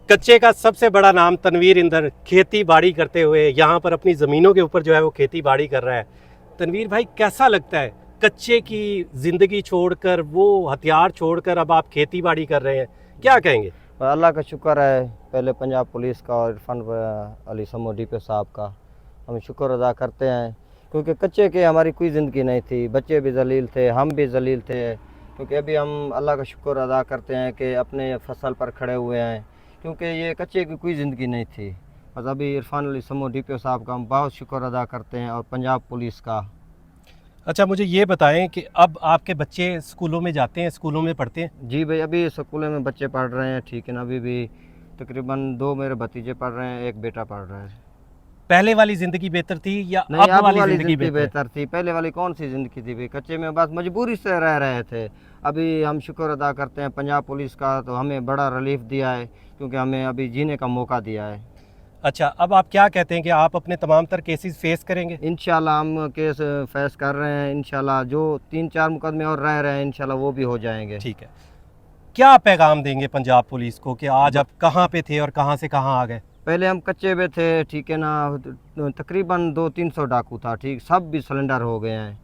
कच्चे का सबसे बड़ा नाम तनवीर इंदर खेती बाड़ी करते हुए यहाँ पर अपनी ज़मीनों के ऊपर जो है वो खेती बाड़ी कर रहा है। तनवीर भाई, कैसा लगता है कच्चे की ज़िंदगी छोड़कर, वो हथियार छोड़कर अब आप खेती बाड़ी कर रहे हैं, क्या कहेंगे? और अल्लाह का शुक्र है, पहले पंजाब पुलिस का और इरफान अली समो डीपीओ साहब का हम शुक्र अदा करते हैं, क्योंकि कच्चे के हमारी कोई ज़िंदगी नहीं थी। बच्चे भी जलील थे, हम भी जलील थे, क्योंकि अभी हम अल्लाह का शुक्र अदा करते हैं कि अपने फसल पर खड़े हुए हैं, क्योंकि ये कच्चे की कोई ज़िंदगी नहीं थी। बस अभी इरफान अली समो डीपीओ साहब का हम बहुत शुक्र अदा करते हैं और पंजाब पुलिस का। अच्छा, मुझे ये बताएं कि अब आपके बच्चे स्कूलों में जाते हैं, स्कूलों में पढ़ते हैं? जी भाई, अभी स्कूलों में बच्चे पढ़ रहे हैं, ठीक है ना। अभी भी तकरीबन 2 मेरे भतीजे पढ़ रहे हैं, एक बेटा पढ़ रहा है। पहले वाली ज़िंदगी बेहतर थी या नहीं, अब अब वाली वाली ज़िंदगी ज़िंदगी बेहतर है? बेहतर थी। पहले वाली कौन सी ज़िंदगी थी भाई, कच्चे में बस मजबूरी से रह रहे थे। अभी हम शुक्र अदा करते हैं पंजाब पुलिस का, तो हमें बड़ा रिलीफ दिया है, क्योंकि हमें अभी जीने का मौका दिया है। अच्छा, अब आप क्या कहते हैं कि आप अपने तमाम तर केसेस फेस करेंगे? इंशाल्लाह हम केस फेस कर रहे हैं। इंशाल्लाह जो 3-4 मुकदमे और रह रहे हैं, इंशाल्लाह वो भी हो जाएंगे। ठीक है। क्या पैगाम देंगे पंजाब पुलिस को कि आज आप कहाँ पे थे और कहाँ से कहाँ आ गए? पहले हम कच्चे में थे, ठीक है ना। तकरीबन 200-300 डाकू था, ठीक, सब भी सिलेंडर हो गए हैं।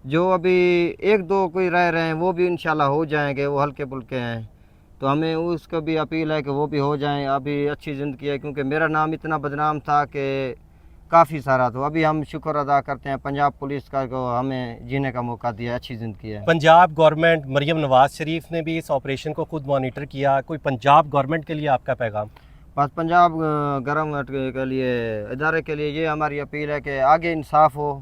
जो अभी 1-2 कोई रह रहे हैं वो भी इंशाल्लाह हो जाएंगे, वो हल्के फुल्के हैं। तो हमें उसको भी अपील है कि वो भी हो जाएं। अभी अच्छी ज़िंदगी है, क्योंकि मेरा नाम इतना बदनाम था कि काफ़ी सारा। तो अभी हम शुक्र अदा करते हैं पंजाब पुलिस का, को हमें जीने का मौका दिया, अच्छी ज़िंदगी है। पंजाब गवर्नमेंट, मरियम नवाज शरीफ ने भी इस ऑपरेशन को खुद मॉनिटर किया। कोई पंजाब गवर्नमेंट के लिए आपका पैगाम? बस पंजाब गवर्नमेंट के लिए, इदारे के लिए ये हमारी अपील है कि आगे इंसाफ हो,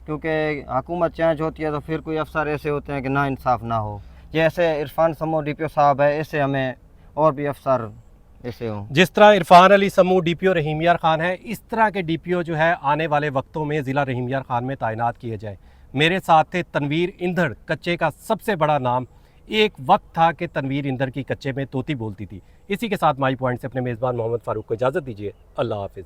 क्योंकि हुकूमत चेंज होती है तो फिर कोई अफसर ऐसे होते हैं कि ना इंसाफ ना हो। जैसे इरफान समो डीपीओ साहब है, ऐसे हमें और भी अफसर ऐसे हों। जिस तरह इरफान अली समू डीपीओ रहीम यार खान है, इस तरह के डीपीओ जो है आने वाले वक्तों में ज़िला रहीम यार खान में तैनात किए जाए। मेरे साथ थे तनवीर इंदर, कच्चे का सबसे बड़ा नाम। एक वक्त था कि तनवीर इंदर की कच्चे में तोती बोलती थी। इसी के साथ माई पॉइंट से अपने मेज़बान मोहम्मद फ़ारूक को इजाज़त दीजिए। अल्लाह हाफिज़।